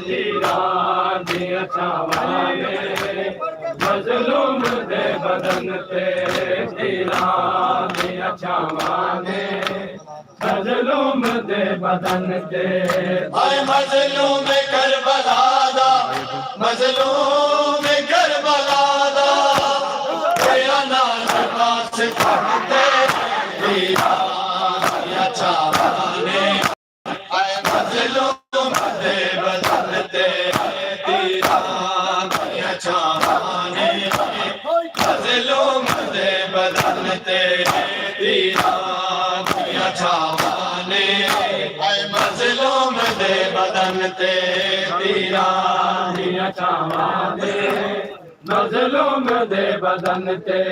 دیدار دیا چھاوانے مظلوم دے بدن تے دیدار دیا چھاوانے مظلوم دے بدن تے آئے مظلوم کربلا دا مظلوم کربلا دا تیرا نام پاس پڑھتے دیدار چھاوانے آئے مظلوم دے بدن تے دیدار چھاوانے مظلوم دے بدن تے دیدار چھاوانے آئے مظلوم دے بدن تے دیدار دیا چھاوانے مظلوم دے بدن تے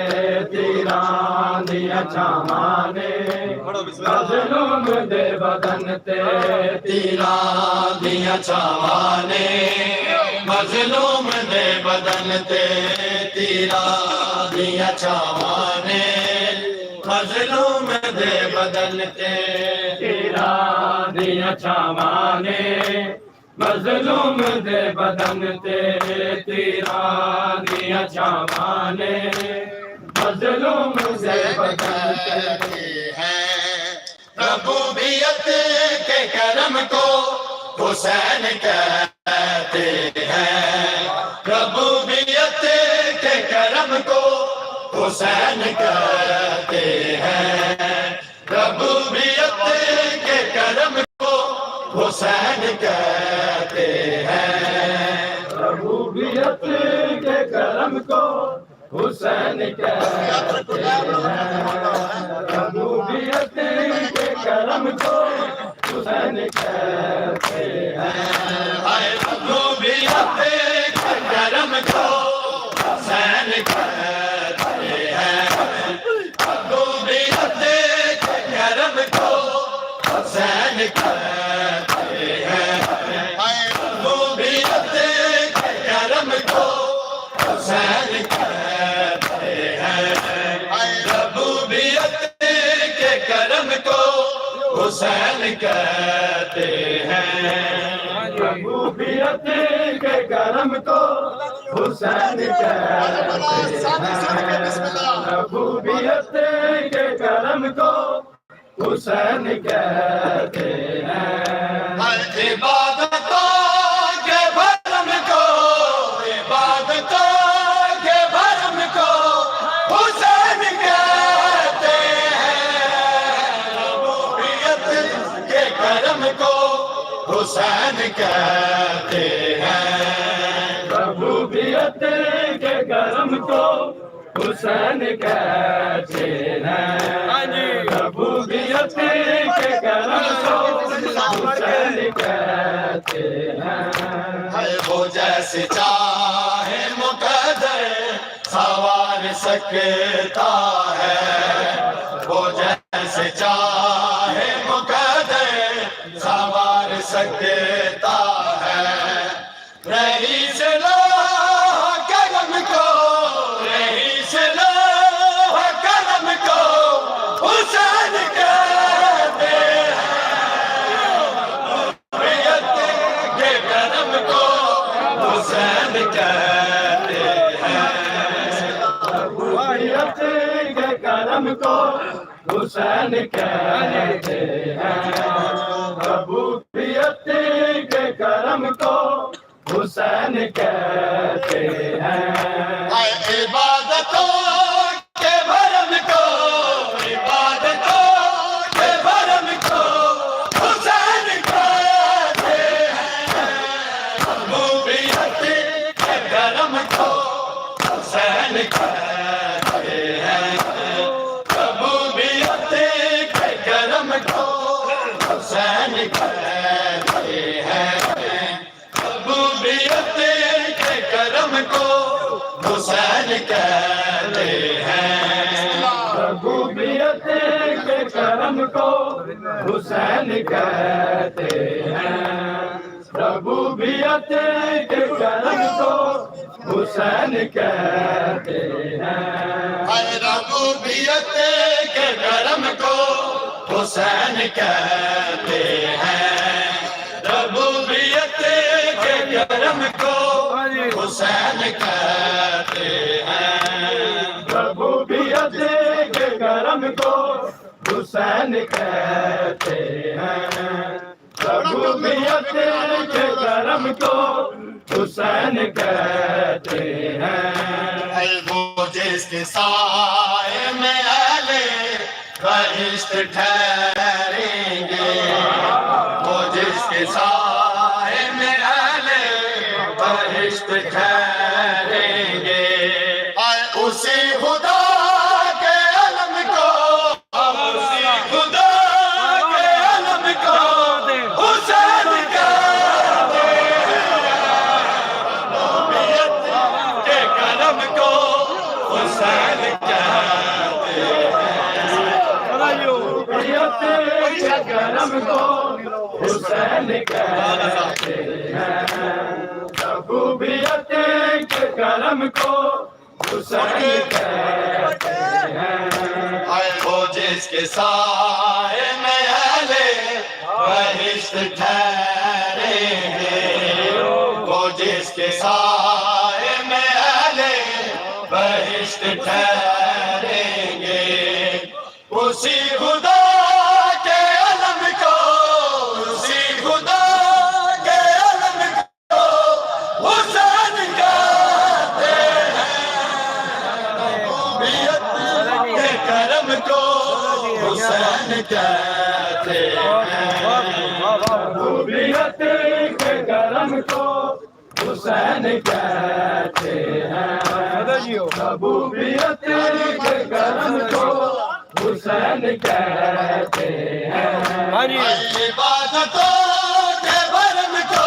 دیدار دیا چھاوانے مظلوم دے بدن تے دیدار چھاوانے مظلوم دے بدن تے دیدار چھاوانے مظلوم دے بدن تے دیدار دیا چھاوانے مظلوم دے بدن تے دیدار دیا چھاوانے مظلوم دے بدن تے ہے ربوبیت کے کرم کو حسین کہتے ہیں ربوبیت کے کرم کو حسین کہتے ہیں ربوبیت کے کرم کو حسین کہتے ہیں ربوبیت کے کرم کو حسین کہتے ہیں ربوبیت کے کرم کو حسین کہتے ہیں آئے ربوبیت کے کرم کو حسین کہتے ہیں ربوبیت کے کرم کو حسین کہتے ہیں آئے ربوبیت کے کرم کو حسین کہتے ہیں آئے ربوبیت کے کرم کو حسین کہتے ہیں ربوبیت کے کرم کو حسین کہتے ہیں ربوبیت کے کرم کو حسین کہتے ہیں عبادتوں کے بھرم کو عبادتوں کے بھرم کو حسین کہتے ہیں ربوبیت کے کرم کو حسین کہتے ہیں ربوبیت کے کرم کو حسین کہتے ہیں ربوبیت کے کرم کو حسین کہتے ہیں وہ جیسے چاہے مقدر سنوار سکتا ہے وہ جیسے چاہے مقدر سنوار سکتا ہے رئیس لوح کرم کو رئیس لوح کرم کو حسین کہتے ہیں ربوبیت کے کرم کو حسین کہتے ہیں ربوبیت کے کرم کو حسین کہتے ہیں ربوبیت کے کرم کو حسین کہتے ہیں عبادتوں کے بھرم کو عبادتوں کے بھرم کو حسین کہتے ہیں ربوبیت کے کرم کو حسین کہتے ہیں ربوبیت کے کرم کو حسین کہتے ہیں ربوبیت کے کرم کو حسین کہتے ہیں ربوبیت کے کرم کو حسین کہتے ہیں ربوبیت کے کرم کو حسین کہتے ہیں ربوبیت کے کرم کو حسین کہتے ہیں ربوبیت کے کرم کو حسین کہتے ہیں ربوبیت کے کرم کو حسین کہتے ہیں ربوبیت کے کرم کو حسین کہتے ہیں وہ جس کے سائے میں اہل بہشت ٹھہریں گے وہ جس کے سائے میں اہل بہشت ٹھہریں گے اسی خدا کے علم کو اسی خدا کے علم کو حسین کہتے کے کرم کو حسین کہتے ربوبیت کے کرم کو حسین کہتے ہیں ربوبیت کے کرم کو حسین کہتے ہیں وہ جس کے سائے میں اہل بہشت ٹھہریں گے وہ جس کے سائے میں اہل بہشت ٹھہریں گے اسی خدا کے علم کو اسی خدا کے علم کو حسین کہتے ہیں ربوبیت کے کرم کو حسین کہتے ہیں ربوبیت کے کرم کو حسین کہتے ہیں ربوبیت کے کرم کو حسین کہتے ہیں عبادتوں کے بھرم کو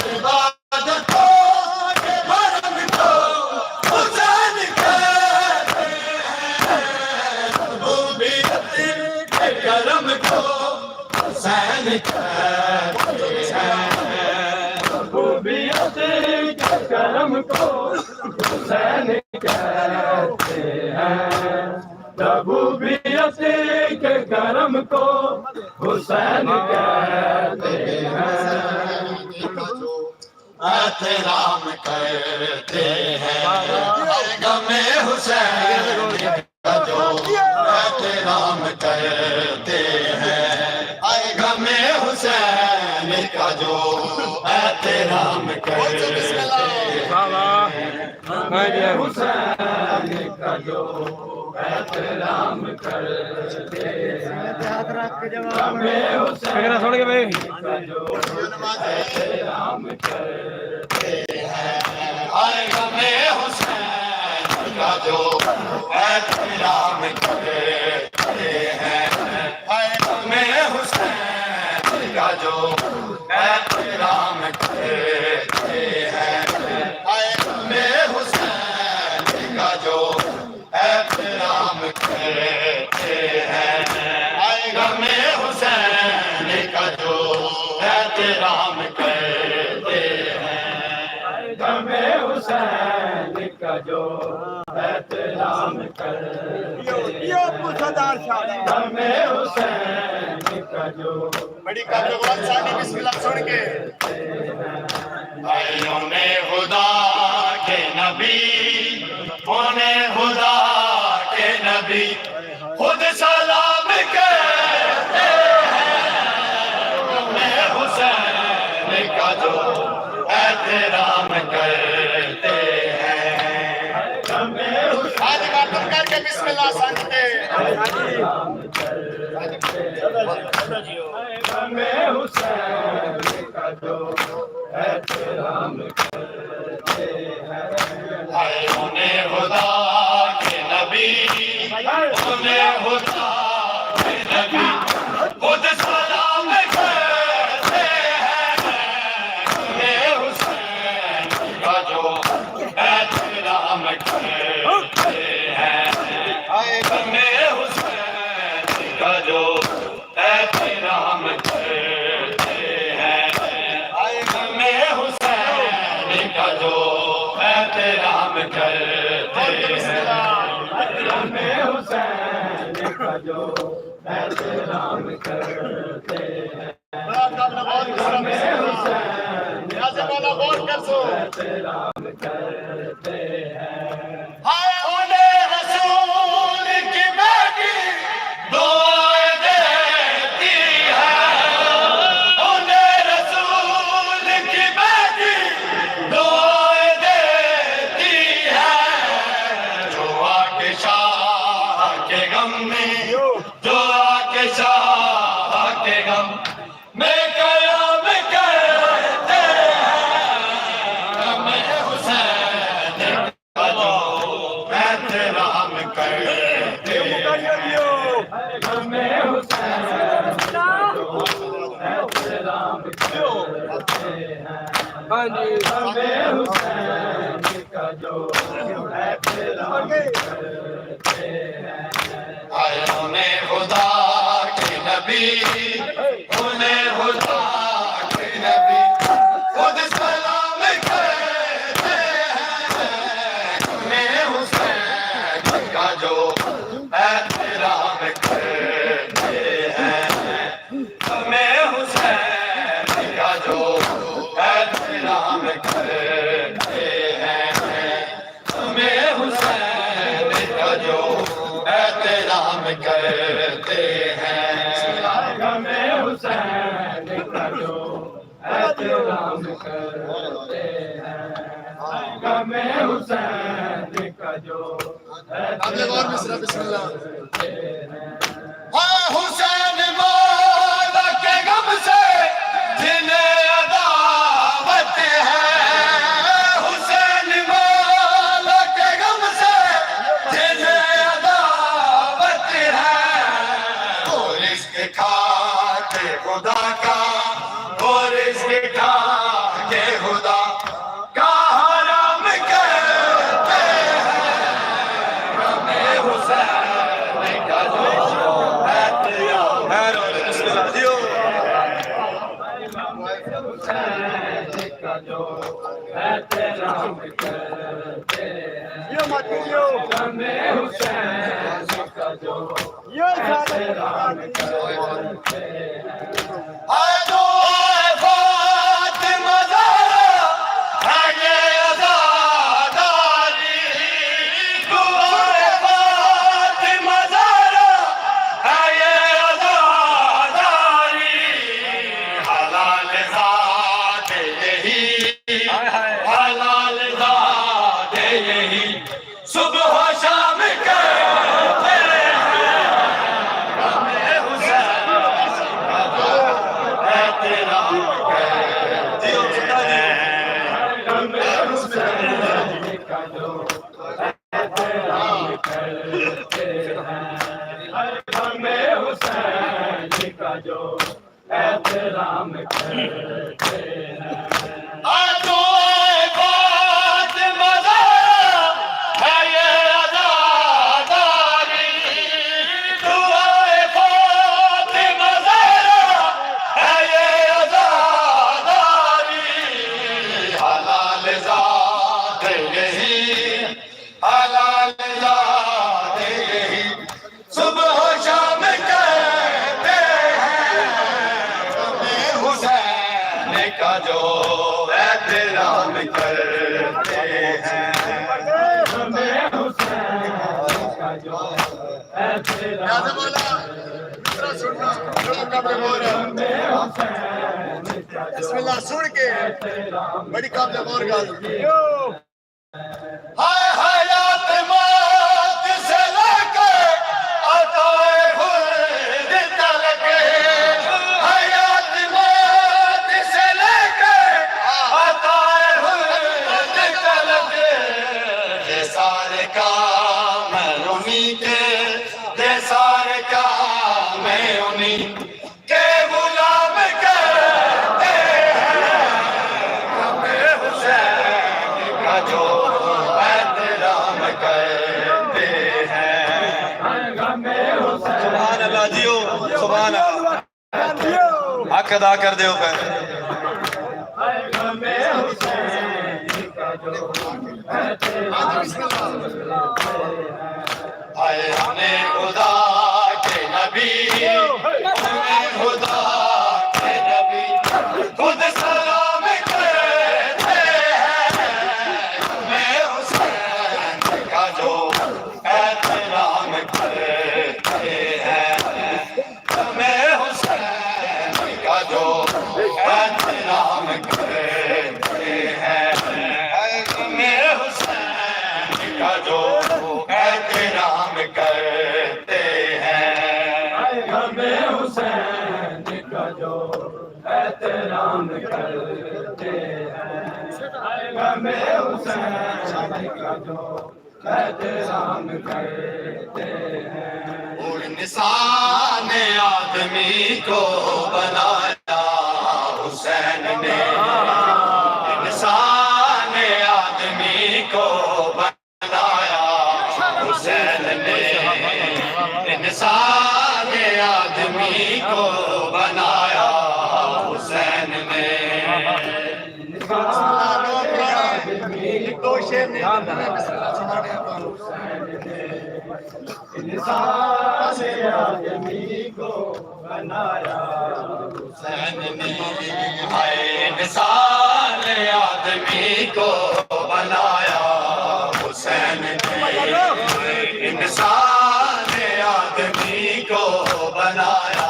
عبادتوں کے بھرم کو حسین کہتے ہیں ربوبیت کے کرم کو حسین کہتے ہیں ربوبیت کے کرم کو حسین کہتے ہیں ربوبیت کے کرم کو حسین کہتے ہیں احترام کرتے ہیں غم حسین کا جو احترام کرتے ہیں غم حسین کا جو احترام کرتے ہیں حسین کا جو احترام کرتے ہیں غم حسین کا جو احترام کرتے ہیں غم حسین کا جو احترام کرتے ہیں غم حسین کا جو احترام کرتے ہیں غم حسین کا جو احترام کرتے ہیں غم حسین کا جو احترام کرتے ہیں غم حسین کا جو احترام کرتے ہیں غم حسین کا جو بڑی کامل شادی بسم اللہ سن کے بھائیوں نے خدا کے نبی انہیں خدا کے نبی خود سلام کہتے ہیں انہیں حسین کا جو احترام کرتے ہیں آج بات تم کر کے بسم اللہ سنتے غم حسین کا جو احترام کرتے ہیں انہیں خدا کے نبی انہیں خدا کے نبی خود سلام کرتے ہیں انہیں حسین کا جو احترام کرتے ہیں انہیں حسین کا جو احترام کرتے ہیں انہیں حسین کا جو احترام کرتے ہیں غم حسین کا جو احترام کرتے ہیں احترام کرتے ہیں رسول کی بیٹی دعائیں دیتی ہے رسول کی بیٹی دعائیں دیتی ہے جو آ کے شاہ کے غم میں جو آ کے شاہ کے غم میں قیام کرتے ہیں غم حسین کا جو احترام کرتے ہیں غم حسین احترام کرتے ہیں غم حسین کا جو احترام کرتے ہیں انہیں خدا کے نبی انہیں خدا کے نبی خود سلام کرتے ہیں انہیں حسین کا جو احترام کرتے ہیں ہمیں حسین کا جو احترام کرتے ہیں ہمیں حسین کا جو احترام کرتے ہیں غم حسین کا جو احترام کرتے ہیں غم حسین کا جو احترام کرتے ہیں حسین مولا کے غم سے جنہیں عداوت ہے حسین مولا کے غم سے جنہیں عداوت ہے وہ رزق کھا کے خدا کا وہ رزق کھا کے خدا کا حرام کرتے ہیں غم حسین کا جو حسین کا جو احترام کرتے ہیں غم حسین کا جو احترام کرتے ہیں صبح و شام کرتے ہیں غم حسین کا جو احترام کرتے ہیں غم حسین کا جو احترام کرتے ہیں غم حسین کا جو احترام کرتے ہیں صبح و شام کرتے ہیں غم حسین کا جو احترام کرتے ہیں غم حسین کا جو احترام بسم اللہ سن کے بڑی قابل غور گل ہائے حیات موت سے لے کے عطائے خلد تلک حیات موت سے لے کے عطائے خلد تلک یہ سارے کام انہی کے یہ سارے کام انہی کے غلام کرتے ہیں غم حسین کا جو احترام کرتے ہیں سبحان اللہ جیو سبحان اللہ حق ادا کر دیو پہلے غم حسین کا جو احترام کرتے ہیں اے خدا کے نبی نبی تمہیں خدا کے نبی خود سلام کرتے ہیں تمہیں حسین کا جو احترام کرتے ہیں تمہیں حسین کا جو احترام کرتے ہیں تمہیں حسین کا جو احترام کرتے ہیں ہمیں حسین کا جو احترام کرتے ہیں ہمیں حسین کا جو احترام کرتے ہیں اور انسان آدمی کو بنایا حسین نے انسان آدمی کو بنایا حسین نے انسان آدمی کو بنایا حسین نے دو شیر نہیں سنانے آپ انسان آدمی کو بنایا حسین نے انسان آدمی کو بنایا حسین نے انسان آدمی کو بنایا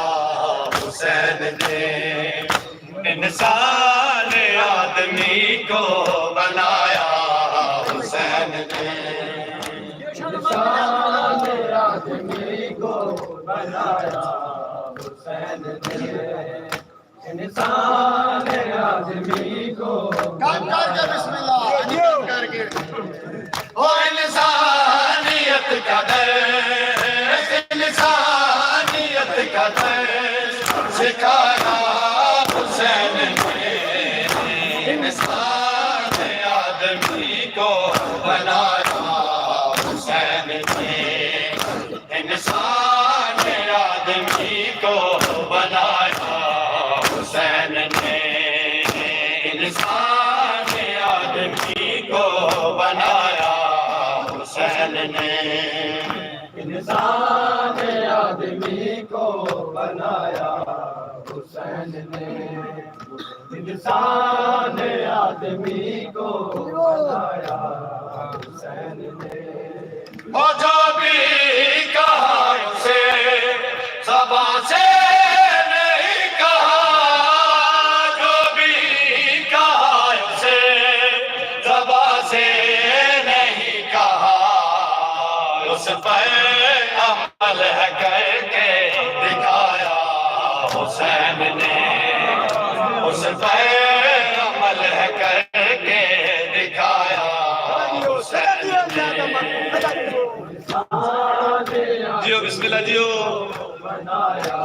حسین نے انسان آدمی کو بنایا حسین نے انسان آدمی کو بنایا حسین نے انسان آدمی کو کام کر کے بسم اللہ کام کر کے وہ انسانیت کا درس انسانیت کا درس سکھایا حسین نے انسان آدمی کو بنایا حسین نے انسان آدمی کو بنایا حسین نے انسان آدمی کو بنایا حسین نے انسان آدمی کو بنایا حسین نے انسان آدمی کو بنایا حسین نے اور جو بھی کہا اسے زبان سے نہیں کہا جو بھی کہا اسے زبان سے نہیں کہا اس پر عمل ہے کر کے دکھایا حسین نے اس پر عمل ہے کر کے دکھایا حسین نے جیو بسم اللہ جیو بنایا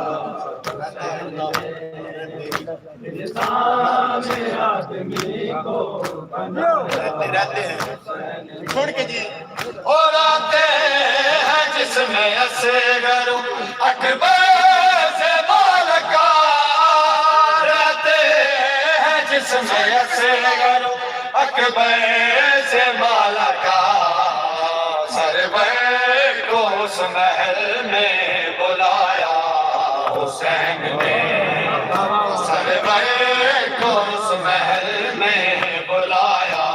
انسان آدمی کو بنایا چھوڑ کے جی اور آتے ہیں جس میں اصغر اکبر سے بالکا رہتے ہیں جس میں اصغر اکبر سے بالکا سرور کو اس محل میں بلایا حسین نے سرور کو اس محل میں بلایا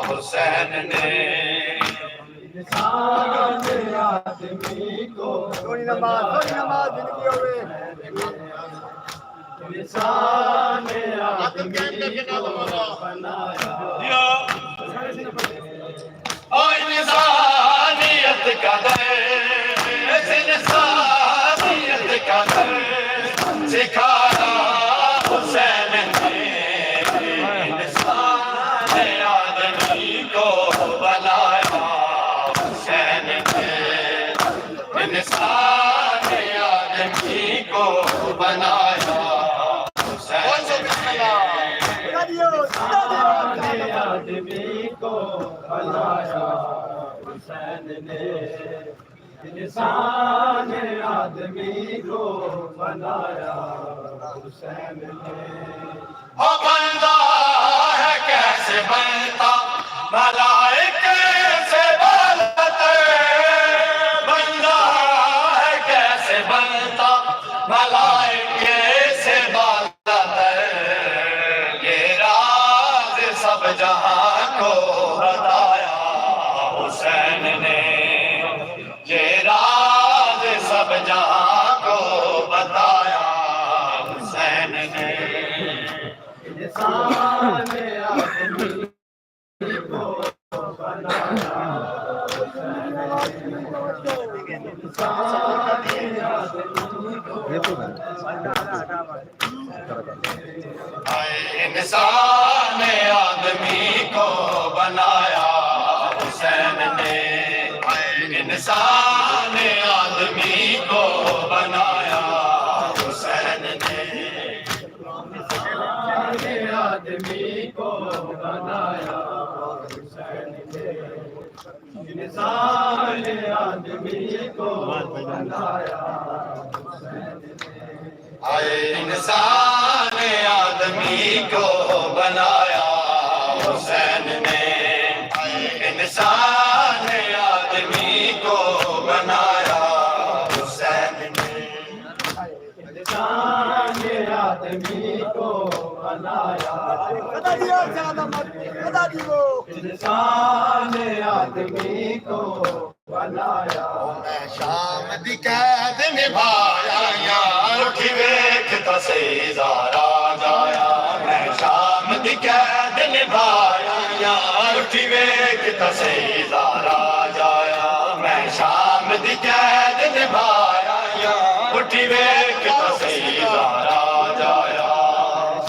حسین نے انسان آدمی کو تھوڑی نماز زندگی ہوئے انسان آدمی کو بنایا اور انسانیت کا درس انسانیت کا درس سکھایا حسین نے انسان آدمی کو بنایا حسین نے انسان آدمی کو بنایا حسین نے آدمی کو بنایا حسین نے انسان آدمی کو بنایا حسین نے اور بندہ ہے کیسے بنتا ملائکے سے بلتے بندہ ہے کیسے بنتا انسان آدمی کو بنایا حسین نے انسان آدمی کو بنایا حسین نے انسان آدمی کو بنایا حسین نے آدمی کو بنایا حسین نے انسان آدمی کو بنایا حسین نے انسان آدمی کو بنایا حسین نے انسان آدمی کو بنایا حسین نے انسان آدمی کو بنایا انسان آدمی کو بنایا میں شام دی قید نبھایا یار اٹھی ویکھ تا سیزارا جایا میں شام دی قید نبھایا یار اٹھی ویکھ تا سیزارا جایا میں شام دی قید نبھایا یار اٹھی ویکھ تا سیزارا جایا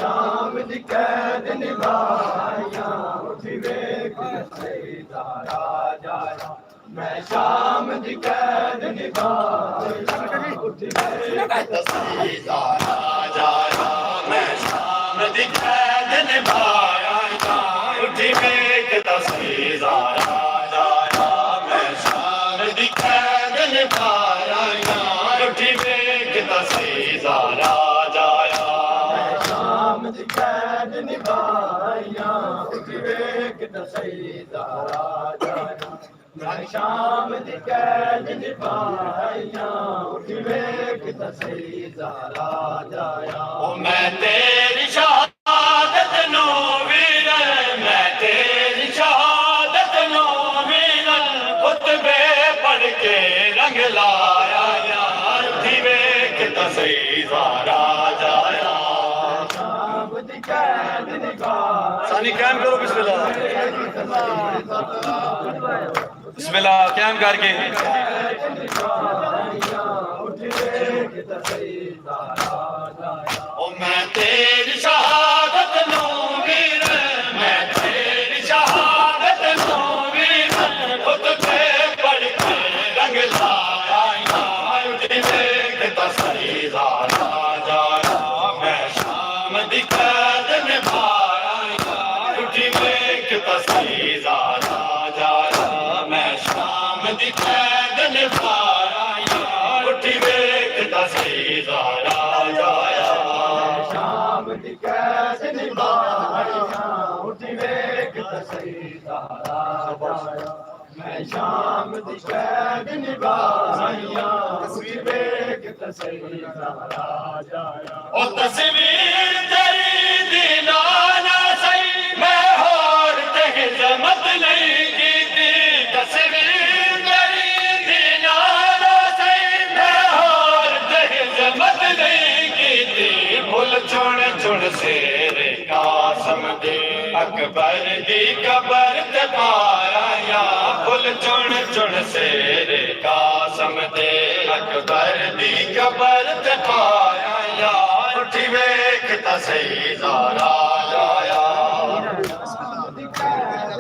شام دی قید نبھایا اٹھی ویکھ سیدارا جایا میں شام دی قید نبھایا اٹھی ویکھ سیزارا جایا میں شام دی قید نبھایا اٹھی ویکھ تا سیزارا جایا میں شام دی قید نبھایا اٹھی ویکھ تا سیزارا جایا شام دی قید نبھایا اٹھی ویکھ سیدارا جایا میں شام دی قید نبھایا اٹھی ویکھ سیدارا جایا میں تیری شہادت نو ویرن میں تیری شہادت نو ویرن خطبے پڑھ کے رنگ لایا یار اٹھی ویکھ تا سیزارا جایا شام دی قید نبھایا ثانی قائم کرو بسم اللہ بسم اللہ قائم کر کے میں تیری شہادت نو ویرن میں تیری شہادت نو ویرن خطبے پڑھ کے رنگ لایا یار اٹھی ویکھ تا سیزارا جایا میں شام دی قید نبھایا یار اٹھی ویکھ تا سیزارا جایا میں شام دی قید نبھایا یار اٹھی ویکھ تا سیزارا جایا شام دی قید نبھایا اٹھی ویکھ سیدارا جایا میں شام دی قید نبھایا اٹھی ویکھ سیدارا جایا او تصویر تیری دینانا سی میں ہور تے ہزمت نہیں کیتی تصویر تیری دینانا سی میں ہور تے ہزمت نہیں کیتی بھول چن چن سیرے قاسم دے اکبر دی قبر تے پایا یا بھول چن چن سیرے قاسم دے اکبر دی قبر تے پایا یا اٹھی ویکھ تا سیزارا جایا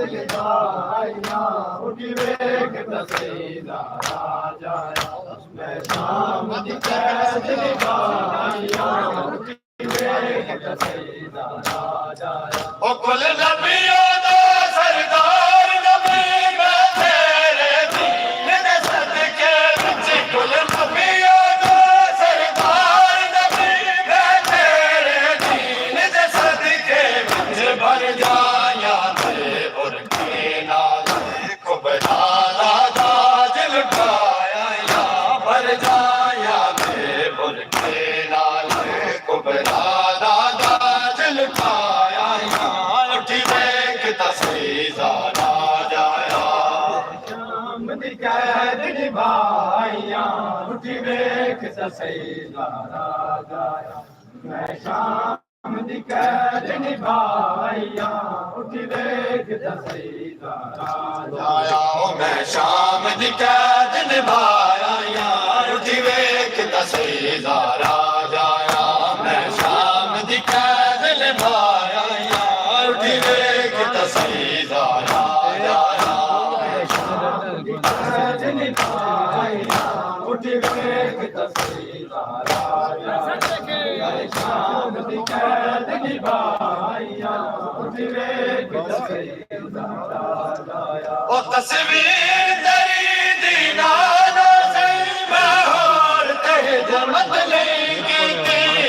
نبھایا اٹھی ویکھ سیدارا جایا میں شام دی قید نبھایا اٹھی ویکھ سیدارا جایا او کل نبیوں دا سردار نبی میں تیرے دین دے صدقے وچ کل نبیوں دا سردار نبی میں تیرے دین دے صدقے وچ بھر جایا تے اور کے نال کبرا دا تاج لٹایا یا بھر جایا تے اور کے نال کبرا دا تاج لٹایا یا اٹھی ویکھ تا سیزارا جایا شام دی قید نبھایا اٹھی ویکھ سیدارا جایا میں شام دی قید نبھائیاں اٹھ ویکھ تے سیدہ راجہ آیا میں شام دی قید نبھایا اٹھی ویکھ تے سیدہ راجہ آیا میں شام دی قید نبھایا اٹھی ویکھ تے سیدہ راجہ آیا قید نبھائیاں اٹھ ویکھ تے سیدہ راجہ شام دی قید نبھائیاں اٹھ ویکھ تے سیدہ راجہ او تصویر